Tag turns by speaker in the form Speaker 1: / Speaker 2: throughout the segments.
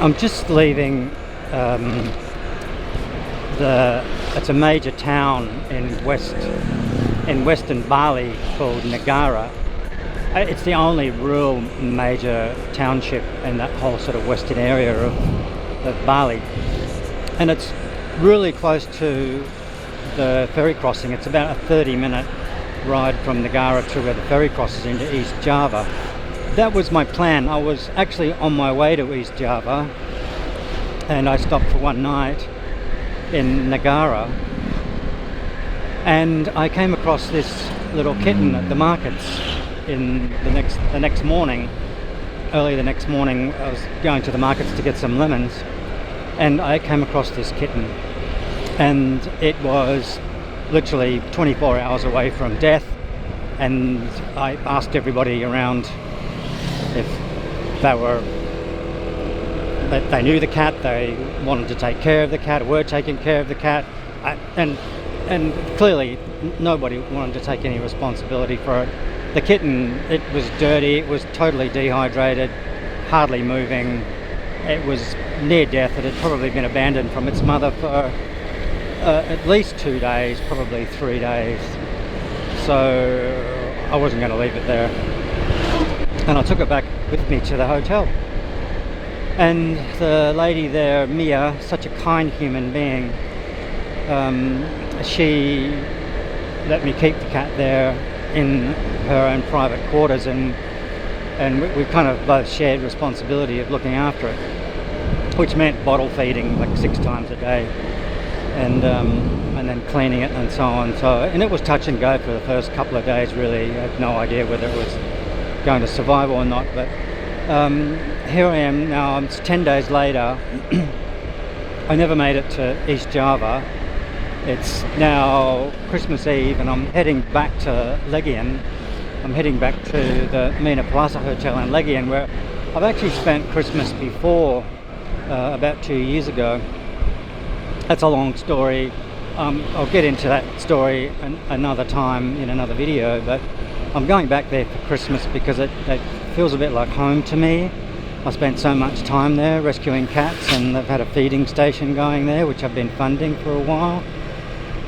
Speaker 1: I'm just leaving it's a major town in Western Bali called Negara. It's the only real major township in that whole sort of western area of Bali, and it's really close to the ferry crossing. It's about a 30-minute ride from Negara to where the ferry crosses into East Java. That was my plan. I was actually on my way to East Java, and I stopped for one night in Negara, and I came across this little kitten at the markets in the next morning. Early the next morning, I was going to the markets to get some lemons, and I came across this kitten, and it was literally 24 hours away from death. And I asked everybody around if they knew the cat, they wanted to take care of the cat, or were taking care of the cat, and clearly nobody wanted to take any responsibility for it. The kitten, it was dirty, it was totally dehydrated, hardly moving, it was near death. It had probably been abandoned from its mother for at least 2 days, probably 3 days, so I wasn't going to leave it there, and I took it back with me to the hotel. And the lady there, Mia, such a kind human being, she let me keep the cat there in her own private quarters, and we kind of both shared responsibility of looking after it, which meant bottle feeding like 6 times a day, and then cleaning it and so on. And it was touch and go for the first couple of days, really. I had no idea whether it was going to survive or not, but here I am now. It's 10 days later. I never made it to East Java. It's now Christmas Eve, and I'm heading back to Legian. I'm heading back to the Mina Plaza Hotel in Legian, where I've actually spent Christmas before, about 2 years ago. That's a long story. I'll get into that story another time in another video, but I'm going back there for Christmas because it feels a bit like home to me. I spent so much time there rescuing cats, and they've had a feeding station going there, which I've been funding for a while.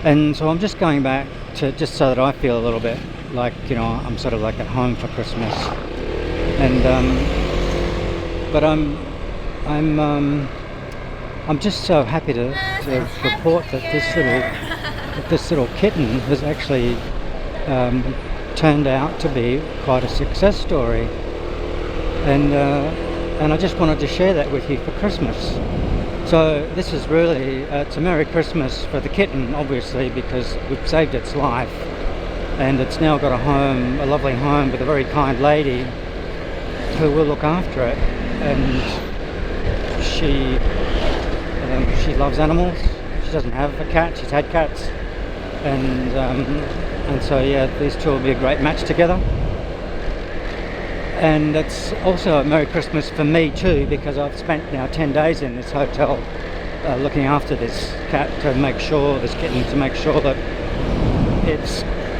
Speaker 1: And so I'm just going back to just so that I feel a little bit like, you know, I'm sort of like at home for Christmas. And but I'm just so happy to report that this little kitten has actually turned out to be quite a success story, and I just wanted to share that with you for Christmas. So this is really it's a Merry Christmas for the kitten, obviously, because we've saved its life, and it's now got a home, a lovely home with a very kind lady who will look after it. And she loves animals. She doesn't have a cat, she's had cats, and so yeah, these two will be a great match together. And it's also a Merry Christmas for me too, because I've spent now 10 days in this hotel looking after this cat, this kitten, to make sure that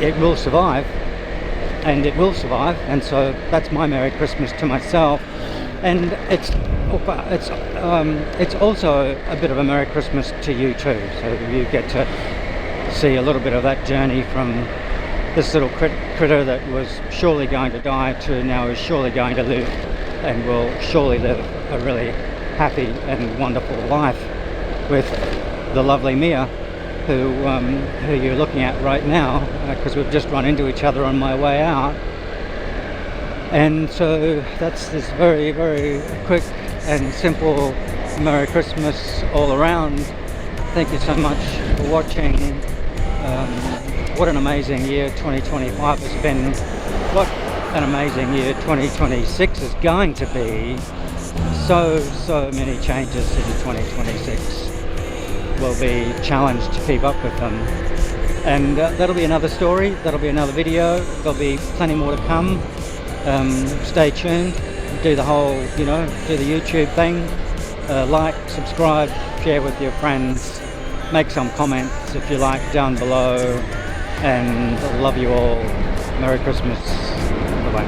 Speaker 1: it will survive, and it will survive. And so that's my Merry Christmas to myself, and it's also a bit of a Merry Christmas to you too. So you get to see a little bit of that journey from this little critter that was surely going to die to now is surely going to live, and will surely live a really happy and wonderful life with the lovely Mia, who you're looking at right now, because we've just run into each other on my way out. And so that's this very, very quick and simple Merry Christmas all around. Thank you so much for watching. What an amazing year 2025 has been. What an amazing year 2026 is going to be. So many changes in 2026. We'll be challenged to keep up with them. And that'll be another story, that'll be another video. There'll be plenty more to come. Stay tuned, do the whole, do the YouTube thing. Like, subscribe, share with your friends, make some comments if you like down below, and love you all. Merry Christmas. Bye-bye.